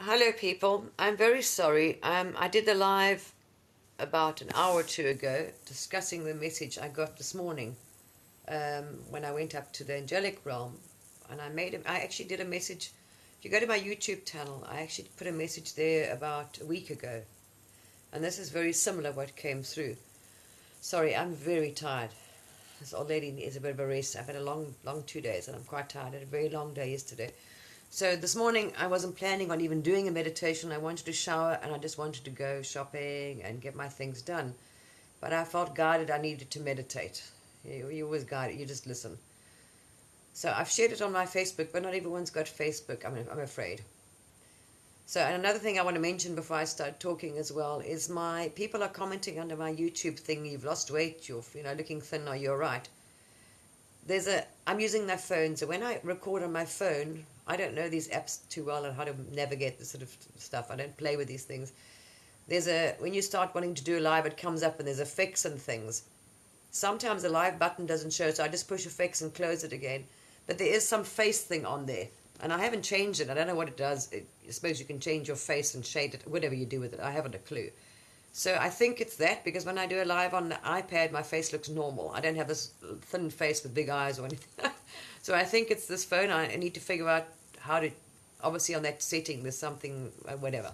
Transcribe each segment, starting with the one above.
Hello, people. I'm very sorry. I did a live about an hour or two ago discussing the message I got this morning when I went up to the angelic realm, and I actually did a message. If you go to my YouTube channel, I actually put a message there about a week ago, and this is very similar what came through. Sorry, I'm very tired. This old lady needs a bit of a rest. I've had a long 2 days, and I'm quite tired. I had a very long day yesterday. So this morning I wasn't planning on even doing a meditation. I wanted to shower and I just wanted to go shopping and get my things done. But I felt guided I needed to meditate. You always guided, you just listen. So I've shared it on my Facebook, but not everyone's got Facebook, I'm afraid. So and another thing I want to mention before I start talking as well is my people are commenting under my YouTube thing, you've lost weight, you're looking thin, or you're right. I'm using my phone, so when I record on my phone, I don't know these apps too well and how to navigate this sort of stuff. I don't play with these things. When you start wanting to do a live, it comes up and there's effects and things. Sometimes the live button doesn't show, so I just push effects and close it again. But there is some face thing on there, and I haven't changed it. I don't know what it does. I suppose you can change your face and shade it, whatever you do with it. I haven't a clue. So I think it's that, because when I do a live on the iPad, my face looks normal. I don't have this thin face with big eyes or anything. So I think it's this phone. I need to figure out how to, obviously on that setting, there's something, whatever.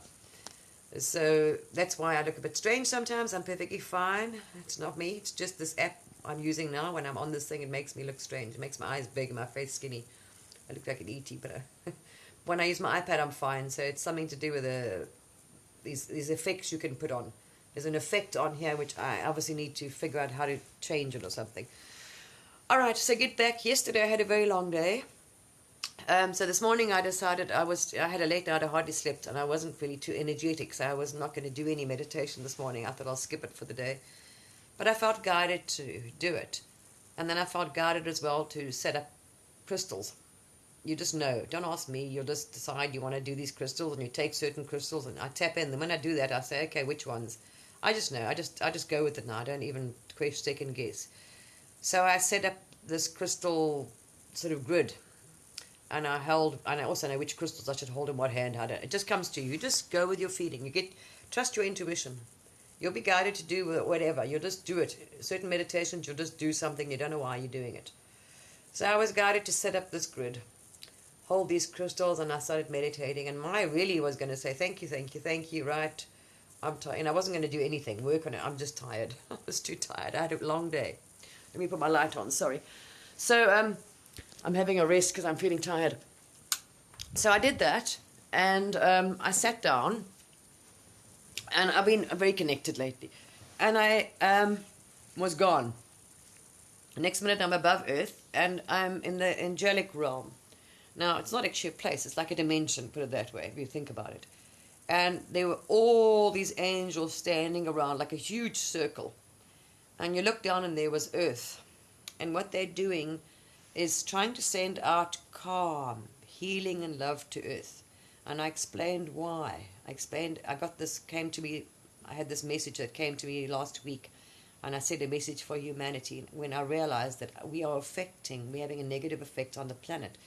So that's why I look a bit strange sometimes. I'm perfectly fine. It's not me. It's just this app I'm using now. When I'm on this thing, it makes me look strange. It makes my eyes big and my face skinny. I look like an E.T., but when I use my iPad, I'm fine. So it's something to do with these effects you can put on. There's an effect on here which I obviously need to figure out how to change it or something. Alright, so get back. Yesterday I had a very long day. So this morning I decided I had a late night, I hardly slept, and I wasn't really too energetic, so I was not going to do any meditation this morning. I thought I'll skip it for the day. But I felt guided to do it. And then I felt guided as well to set up crystals. You just know. Don't ask me. You'll just decide you want to do these crystals, and you take certain crystals, and I tap in them. When I do that, I say, okay, which ones? I just know. I just go with it now. I don't even second guess. So I set up this crystal sort of grid, and I also know which crystals I should hold in what hand. It just comes to you. You just go with your feeling. Trust your intuition. You'll be guided to do whatever. You'll just do it. Certain meditations, you'll just do something. You don't know why you're doing it. So I was guided to set up this grid, hold these crystals, and I started meditating. And I really was going to say, thank you, right? I'm tired, and I wasn't going to do anything, work on it. I'm just tired. I was too tired. I had a long day. Let me put my light on, sorry. So I'm having a rest because I'm feeling tired. So I did that, and I sat down, and I've been very connected lately. And I was gone. The next minute I'm above Earth, and I'm in the angelic realm. Now, it's not actually a place. It's like a dimension, put it that way, if you think about it. And there were all these angels standing around like a huge circle. And you look down and there was Earth. And what they're doing is trying to send out calm, healing and love to Earth. And I explained why. I had this message that came to me last week. And I said a message for humanity when I realized that we're having a negative effect on the planet.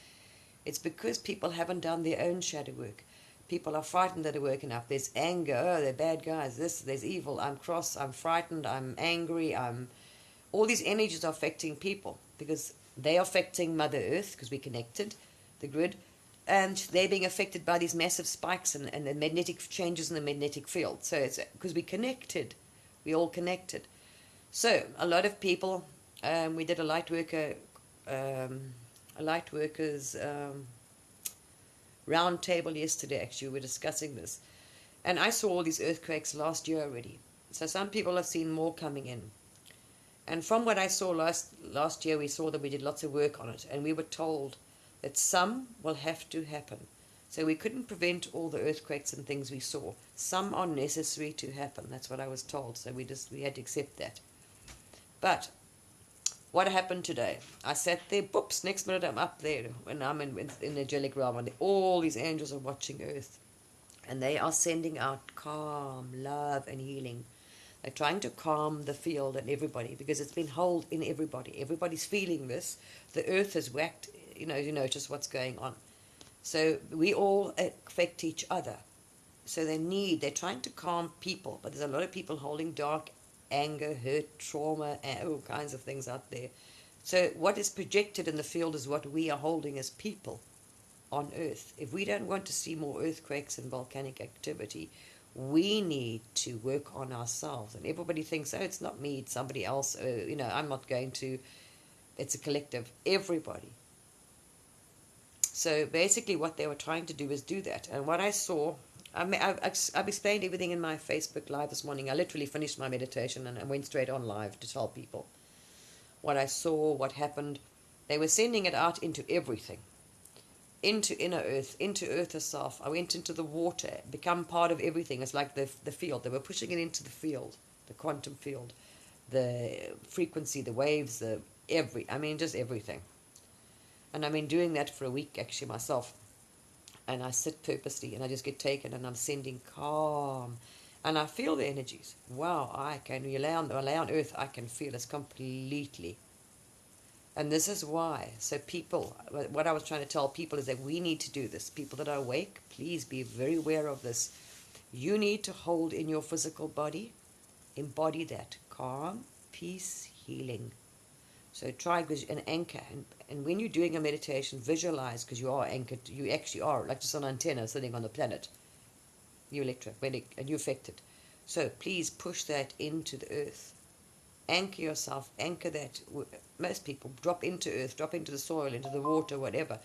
It's because people haven't done their own shadow work. People are frightened that are working up. There's anger. Oh, they're bad guys. There's evil. I'm cross. I'm frightened. I'm angry. All these energies are affecting people because they are affecting Mother Earth because we're connected, the grid, and they're being affected by these massive spikes and the magnetic changes in the magnetic field. So it's because we're connected. We're all connected. So a lot of people, we did a light workers round table yesterday. Actually, we were discussing this, and I saw all these earthquakes last year already. So some people have seen more coming in, and from what I saw last year, we saw that we did lots of work on it, and we were told that some will have to happen. So we couldn't prevent all the earthquakes and things we saw. Some are necessary to happen. That's what I was told. So we had to accept that. But what happened today? I sat there, boops, next minute I'm up there when I'm in the angelic realm, and all these angels are watching Earth. And they are sending out calm, love, and healing. They're trying to calm the field and everybody because it's been held in everybody. Everybody's feeling this. The Earth has whacked, you notice what's going on. So we all affect each other. So they're trying to calm people, but there's a lot of people holding dark anger, hurt, trauma, and all kinds of things out there. So what is projected in the field is what we are holding as people on Earth. If we don't want to see more earthquakes and volcanic activity, we need to work on ourselves. And everybody thinks, oh, it's not me, it's somebody else. I'm not going to. It's a collective. Everybody. So basically what they were trying to do is do that. And what I saw, I've explained everything in my Facebook Live this morning. I literally finished my meditation and I went straight on live to tell people what I saw, what happened. They were sending it out into everything, into inner earth, into earth herself. I went into the water, become part of everything. It's like the field. They were pushing it into the field, the quantum field, the frequency, the waves, just everything. And I've been doing that for a week actually myself. And I sit purposely and I just get taken and I'm sending calm. And I feel the energies. Wow, when I lay on earth, I can feel it completely. And this is why. So people, what I was trying to tell people is that we need to do this. People that are awake, please be very aware of this. You need to hold in your physical body, embody that calm, peace, healing. So try an anchor. And when you're doing a meditation, visualize, because you are anchored. You actually are, like just an antenna sitting on the planet. You're electromagnetic and you're affected. So please push that into the earth. Anchor yourself, anchor that. Most people drop into earth, drop into the soil, into the water, whatever.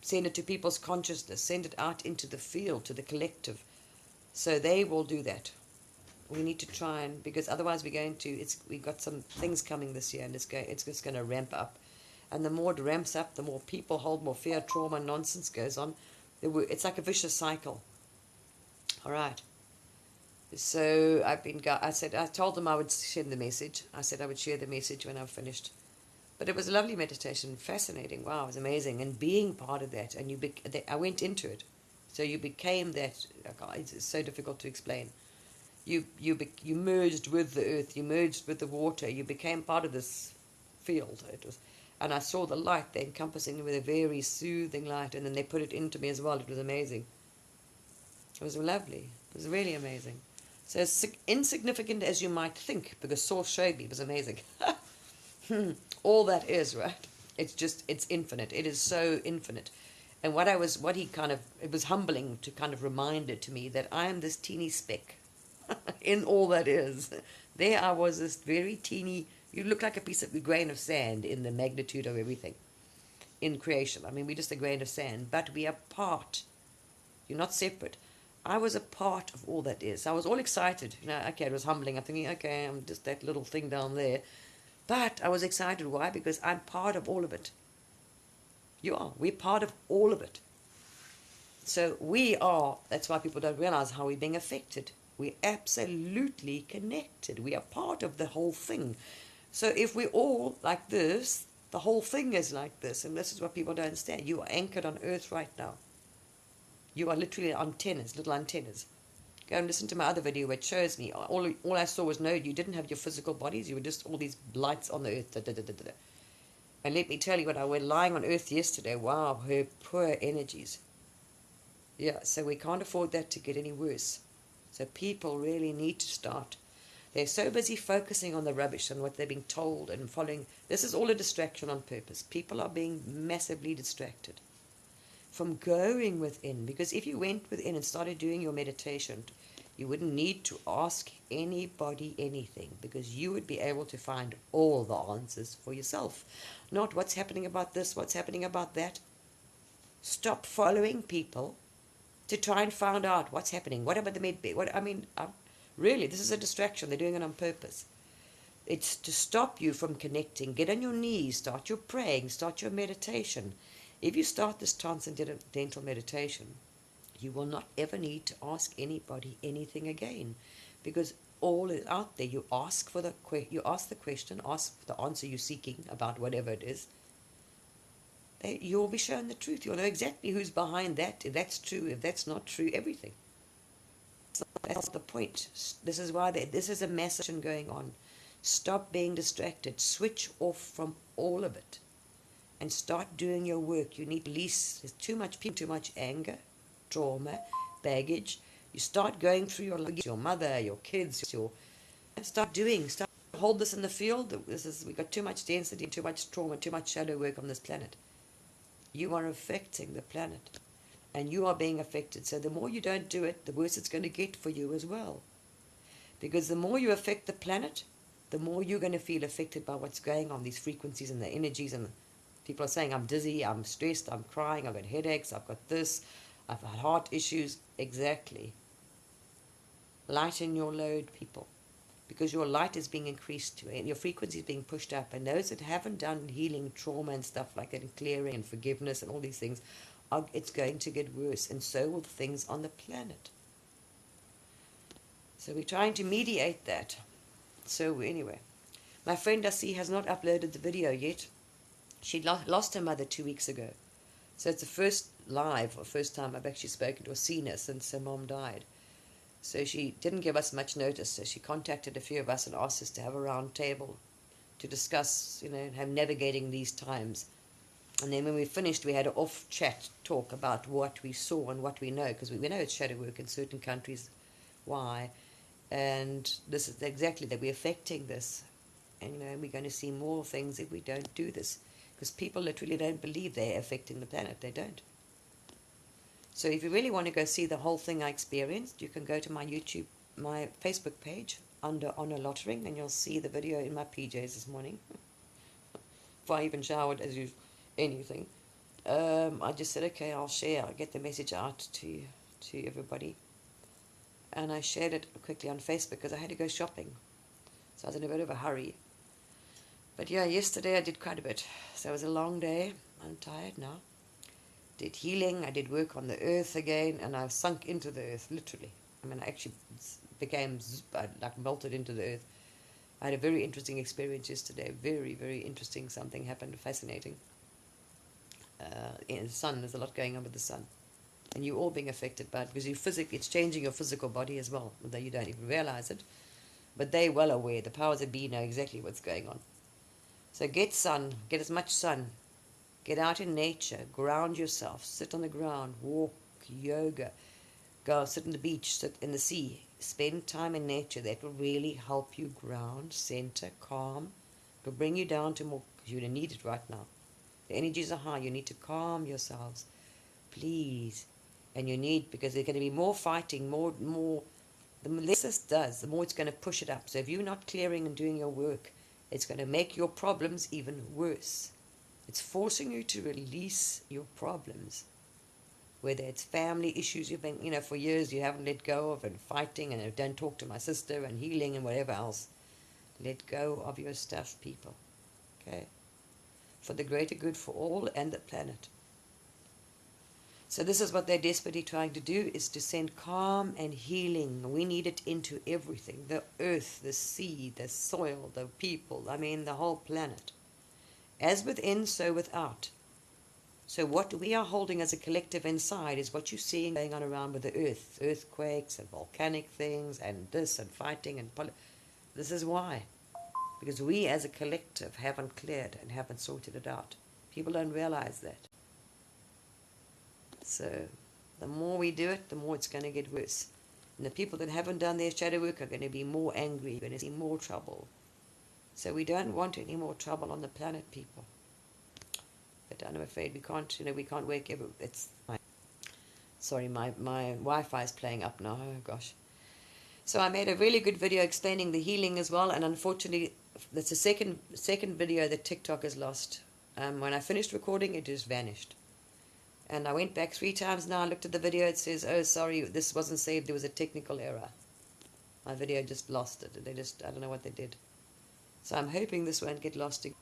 Send it to people's consciousness, send it out into the field, to the collective. So they will do that. We need to try because otherwise we've got some things coming this year and it's just going to ramp up. And the more it ramps up, the more people hold more fear, trauma, nonsense goes on. It's like a vicious cycle. All right. So I told them I would send the message. I said I would share the message when I've finished. But it was a lovely meditation, fascinating. Wow, it was amazing. And being part of that, and I went into it. So you became that. It's so difficult to explain. You merged with the earth. You merged with the water. You became part of this field. And I saw the light. They encompassing me with a very soothing light, and then they put it into me as well. It was amazing. It was lovely. It was really amazing. So as insignificant as you might think, because Source showed me, it was amazing. All that is, right? It's infinite. It is so infinite. And it was humbling to kind of remind it to me that I am this teeny speck in all that is. There I was, this very teeny, you look like a grain of sand in the magnitude of everything in creation. I mean, we're just a grain of sand, but we are part. You're not separate. I was a part of all that is. I was all excited. Okay, it was humbling. I'm thinking, okay, I'm just that little thing down there. But I was excited. Why? Because I'm part of all of it. You are. We're part of all of it. So that's why people don't realize how we're being affected. We're absolutely connected. We are part of the whole thing. So if we're all like this, the whole thing is like this. And this is what people don't understand. You are anchored on earth right now. You are literally antennas, little antennas. Go and listen to my other video where it shows me. All I saw was, no, you didn't have your physical bodies. You were just all these lights on the earth. Da, da, da, da, da. And let me tell you, when I went lying on earth yesterday, wow, her poor energies. Yeah, so we can't afford that to get any worse. So people really need to start. They're so busy focusing on the rubbish and what they're being told and following. This is all a distraction on purpose. People are being massively distracted from going within. Because if you went within and started doing your meditation, you wouldn't need to ask anybody anything, because you would be able to find all the answers for yourself. Not what's happening about this, what's happening about that. Stop following people to try and find out what's happening. What about the really, this is a distraction. They're doing it on purpose. It's to stop you from connecting. Get on your knees, start your praying, start your meditation. If you start this transcendental meditation, you will not ever need to ask anybody anything again, because all is out there. You ask the question, ask the answer you're seeking about whatever it is. You'll be shown the truth. You'll know exactly who's behind that, if that's true, if that's not true, everything. That's the point. This is why this is a message going on. Stop being distracted. Switch off from all of it and start doing your work. You need release. There's too much anger, trauma, baggage, You start going through your mother, your kids, start hold this in the field. We got too much density, too much trauma, too much shadow work on this planet. You are affecting the planet, and you are being affected. So the more you don't do it, the worse it's going to get for you as well. Because the more you affect the planet, the more you're going to feel affected by what's going on, these frequencies and the energies. And people are saying, I'm dizzy, I'm stressed, I'm crying, I've got headaches, I've got this, I've had heart issues. Exactly. Lighten your load, people. Because your light is being increased, and your frequency is being pushed up. And those that haven't done healing, trauma and stuff like that, and clearing and forgiveness and all these things, it's going to get worse. And so will things on the planet. So we're trying to mediate that. So anyway, my friend Dasi has not uploaded the video yet. She lost her mother 2 weeks ago. So it's the first time I've actually spoken to or seen her since her mom died. So she didn't give us much notice. So she contacted a few of us and asked us to have a round table to discuss, how navigating these times. And then when we finished, we had an off-chat talk about what we saw and what we know, because we know it's shadow work in certain countries. Why? And this is exactly that we're affecting this. And, we're going to see more things if we don't do this. Because people literally don't believe they're affecting the planet. They don't. So if you really want to go see the whole thing I experienced, you can go to my Facebook page under Honor Lottering, and you'll see the video in my PJs this morning. If I even showered as you anything. I just said, okay, I'll share. I'll get the message out to everybody. And I shared it quickly on Facebook because I had to go shopping. So I was in a bit of a hurry. But yeah, yesterday I did quite a bit. So it was a long day. I'm tired now. Did healing. I did work on the earth again. And I've sunk into the earth, literally. I actually became, like melted into the earth. I had a very interesting experience yesterday. Very, very interesting. Something happened, fascinating. In the sun, there's a lot going on with the sun. And you're all being affected by it because it's changing your physical body as well, although you don't even realize it. But they're well aware. The powers that be know exactly what's going on. So get sun, get as much sun. Get out in nature, ground yourself, sit on the ground, walk, yoga, go sit on the beach, sit in the sea. Spend time in nature. That will really help you ground, center, calm. It will bring you down to more, because you need it right now. The energies are high. You need to calm yourselves. Please. And because there's going to be more fighting, more. The less this does, the more it's going to push it up. So if you're not clearing and doing your work, it's going to make your problems even worse. It's forcing you to release your problems. Whether it's family issues you've been, for years you haven't let go of, and fighting, and don't talk to my sister, and healing, and whatever else. Let go of your stuff, people. Okay? For the greater good for all and the planet. So this is what they're desperately trying to do, is to send calm and healing. We need it into everything. The earth, the sea, the soil, the people. The whole planet. As within, so without. So what we are holding as a collective inside is what you're seeing going on around with the earth. Earthquakes and volcanic things and this and fighting and this is why. Because we as a collective haven't cleared and haven't sorted it out. People don't realize that. So the more we do it, the more it's going to get worse. And the people that haven't done their shadow work are going to be more angry, you're going to see more trouble. So we don't want any more trouble on the planet, people. But I'm afraid we can't, we can't work sorry, my Wi-Fi is playing up now, oh gosh. So I made a really good video explaining the healing as well, and unfortunately, that's the second video that TikTok has lost. When I finished recording, it just vanished. And I went back 3 times now, I looked at the video, it says, oh, sorry, this wasn't saved, there was a technical error. My video just lost it. I don't know what they did. So I'm hoping this won't get lost again,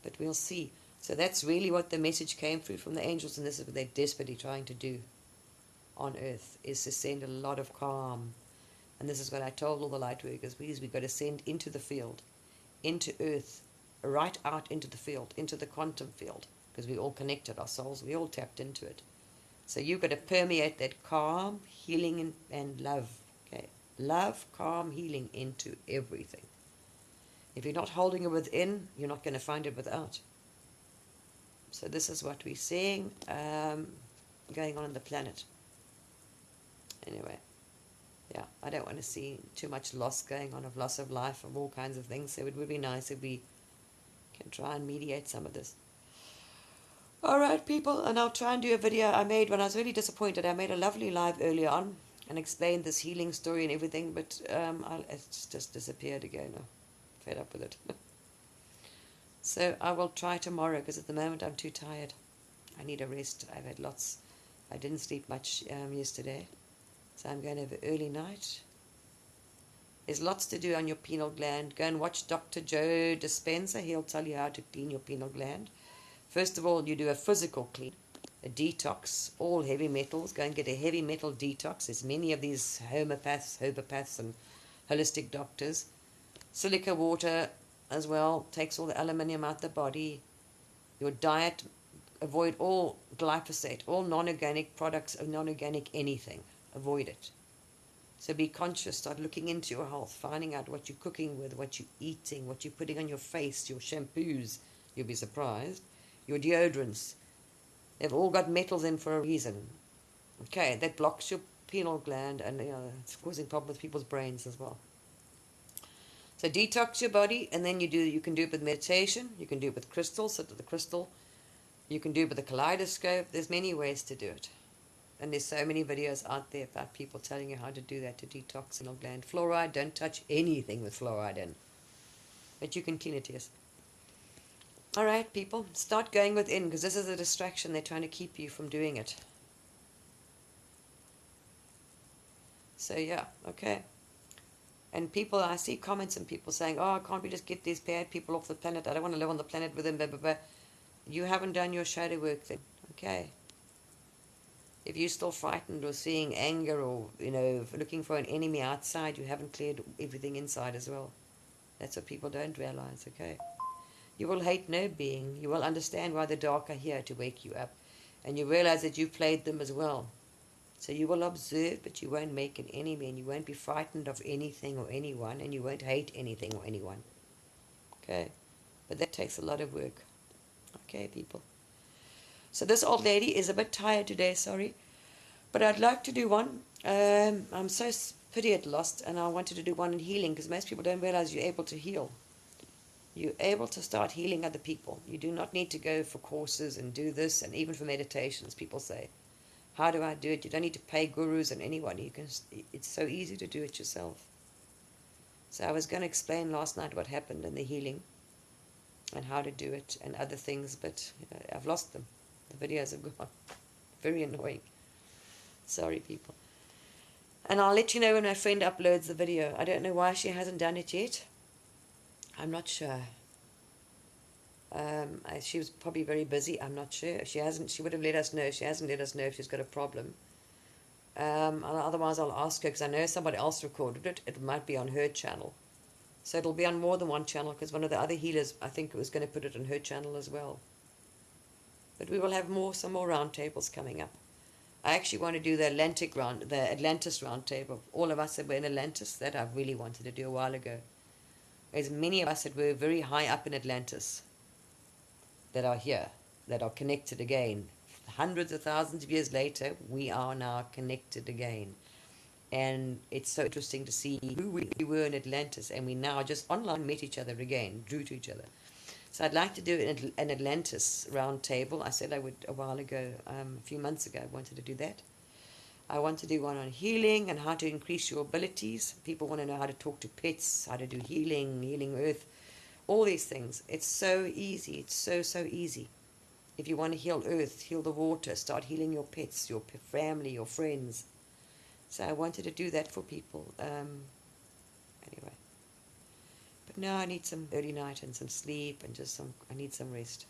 but we'll see. So that's really what the message came through from the angels, and this is what they're desperately trying to do on earth, is to send a lot of calm. And this is what I told all the light workers, please, we've got to send into the field, into earth, right out into the field, into the quantum field, because we all connected, our souls, we all tapped into it. So you've got to permeate that calm, healing, and love. Okay, love, calm, healing into everything. If you're not holding it within, you're not going to find it without. So this is what we're seeing going on the planet. Anyway, Yeah, I don't want to see too much loss going on, of loss of life, of all kinds of things. So it would be nice if we can try and mediate some of this. All right, people, and I'll try and do a video I made when I was really disappointed. I made a lovely live earlier on and explained this healing story and everything, but it's just disappeared again. I'm fed up with it. So I will try tomorrow, because at the moment I'm too tired. I need a rest. I've had lots. I didn't sleep much yesterday, so I'm going to have an early night. There's lots to do on your pineal gland. Go and watch Dr. Joe Dispenza. He'll tell you how to clean your pineal gland. First of all, you do a physical clean, a detox, all heavy metals. Go and get a heavy metal detox. There's many of these homeopaths, and holistic doctors. Silica water as well takes all the aluminium out of the body. Your diet, avoid all glyphosate, all non-organic products, or non-organic anything. Avoid it. So be conscious, start looking into your health, finding out what you're cooking with, what you're eating, what you're putting on your face, your shampoos, you'll be surprised, your deodorants. They've all got metals in for a reason. Okay, that blocks your pineal gland, and it's causing problems with people's brains as well. So detox your body, and then you can do it with meditation, you can do it with crystals, sit with the crystal, you can do it with a kaleidoscope. There's many ways to do it. And there's so many videos out there about people telling you how to do that, to detox your gland. Fluoride, don't touch anything with fluoride in. But you can clean it, yes. All right, people, start going within, because this is a distraction. They're trying to keep you from doing it. So, yeah, okay. And people, I see comments and people saying, oh, can't we just get these bad people off the planet? I don't want to live on the planet with them, blah, blah, blah. You haven't done your shadow work then, okay? If you're still frightened or seeing anger or, looking for an enemy outside, you haven't cleared everything inside as well. That's what people don't realize, okay? You will hate no being. You will understand why the dark are here, to wake you up. And you realize that you played them as well. So you will observe, but you won't make an enemy, and you won't be frightened of anything or anyone, and you won't hate anything or anyone. Okay? But that takes a lot of work. Okay, people? So this old lady is a bit tired today, sorry. But I'd like to do one. I'm so pity it lost, and I wanted to do one in healing, because most people don't realize you're able to heal. You're able to start healing other people. You do not need to go for courses and do this, and even for meditations. People say, how do I do it? You don't need to pay gurus and anyone. It's so easy to do it yourself. So I was going to explain last night what happened in the healing and how to do it and other things, but I've lost them. The videos have gone. Very annoying. Sorry, people. And I'll let you know when my friend uploads the video. I don't know why she hasn't done it yet. I'm not sure. She was probably very busy. I'm not sure. She would have let us know. She hasn't let us know if she's got a problem. Otherwise, I'll ask her, because I know somebody else recorded it. It might be on her channel. So it'll be on more than one channel, because one of the other healers, I think, was going to put it on her channel as well. But we will have some more roundtables coming up. I actually want to do the Atlantis roundtable. All of us that were in Atlantis, that I really wanted to do a while ago. There's many of us that were very high up in Atlantis that are here, that are connected again. Hundreds of thousands of years later, we are now connected again. And it's so interesting to see who we were in Atlantis, and we now just online met each other again, drew to each other. So I'd like to do an Atlantis round table. I said I would a while ago, a few months ago, I wanted to do that. I want to do one on healing and how to increase your abilities. People want to know how to talk to pets, how to do healing earth, all these things. It's so easy. It's so easy. If you want to heal earth, heal the water, start healing your pets, your family, your friends. So I wanted to do that for people. Anyway. But now I need some early night and some sleep and I need some rest.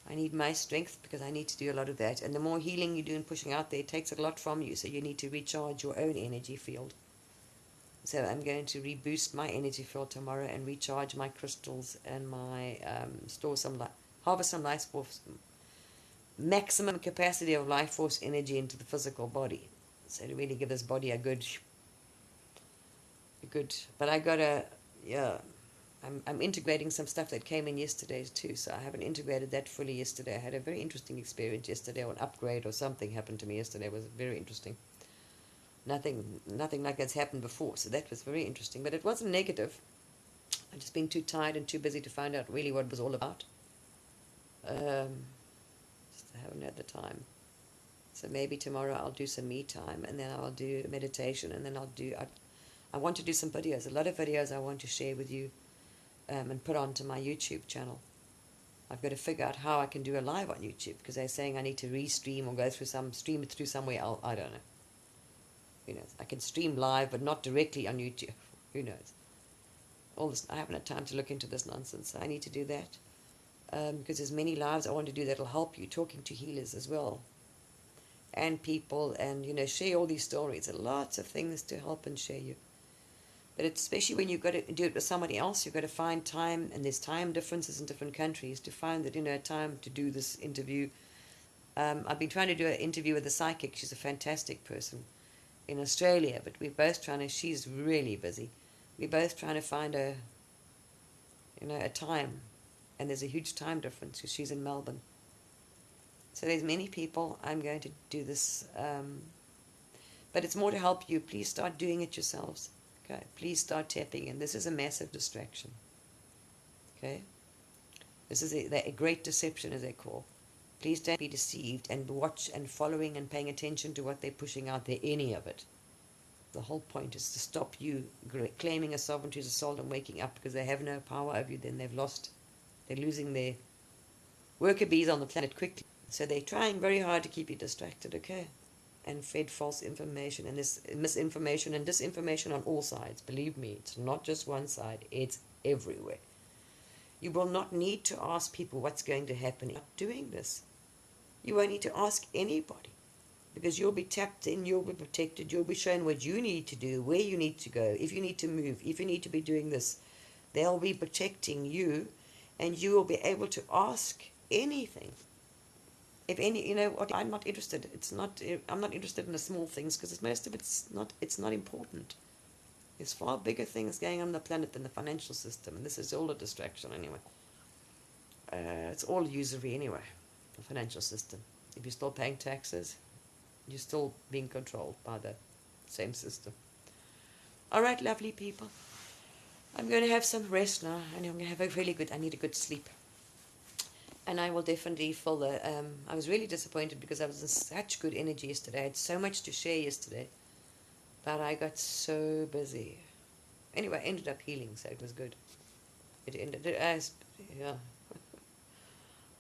I need my strength, because I need to do a lot of that. And the more healing you do and pushing out there, it takes a lot from you. So you need to recharge your own energy field. So I'm going to reboost my energy field tomorrow and recharge my crystals and harvest some life force, maximum capacity of life force energy into the physical body. So to really give this body a good, but I gotta, I'm integrating some stuff that came in yesterday too, so I haven't integrated that fully yesterday. I had a very interesting experience yesterday, or an upgrade or something happened to me yesterday. It was very interesting. Nothing like that's happened before. So that was very interesting. But it wasn't negative. I've just been too tired and too busy to find out really what it was all about. Just haven't had the time. So maybe tomorrow I'll do some me time, and then I'll do meditation, and then I want to do some videos. A lot of videos I want to share with you, and put onto my YouTube channel. I've got to figure out how I can do a live on YouTube, because they're saying I need to restream or stream it through somewhere else. I don't know. Who knows? I can stream live, but not directly on YouTube. Who knows? All this, I haven't had time to look into this nonsense. I need to do that, because there's many lives I want to do that'll help you, talking to healers as well, and people, and share all these stories. There are lots of things to help and share you. But it's, especially when you've got to do it with somebody else, you've got to find time, and there's time differences in different countries, to find that time to do this interview. I've been trying to do an interview with a psychic. She's a fantastic person in Australia, but we're both trying to. She's really busy. We're both trying to find a time, and there's a huge time difference because she's in Melbourne. So there's many people. I'm going to do this, but it's more to help you. Please start doing it yourselves. Okay, please start tapping in. This is a massive distraction. Okay, this is a great deception, as they call. Please don't be deceived, and watch and following and paying attention to what they're pushing out there, any of it. The whole point is to stop you claiming a sovereignty as a soul and waking up, because they have no power over you. Then they're losing their worker bees on the planet quickly. So they're trying very hard to keep you distracted, okay? And fed false information, and this misinformation and disinformation on all sides. Believe me, it's not just one side, it's everywhere. You will not need to ask people what's going to happen. You're not doing this. You won't need to ask anybody, because you'll be tapped in, you'll be protected, you'll be shown what you need to do, where you need to go, if you need to move, if you need to be doing this. They'll be protecting you, and you will be able to ask anything. If any, what, I'm not interested. I'm not interested in the small things, because most of it's not important. There's far bigger things going on the planet than the financial system, and this is all a distraction anyway. It's all usury anyway, the financial system. If you're still paying taxes, you're still being controlled by the same system. All right, lovely people. I'm going to have some rest now, and I'm going to have I need a good sleep. And I will definitely fill I was really disappointed, because I was in such good energy yesterday. I had so much to share yesterday, but I got so busy. Anyway, I ended up healing, so it was good. It ended, yeah.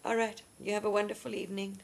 All right, you have a wonderful evening.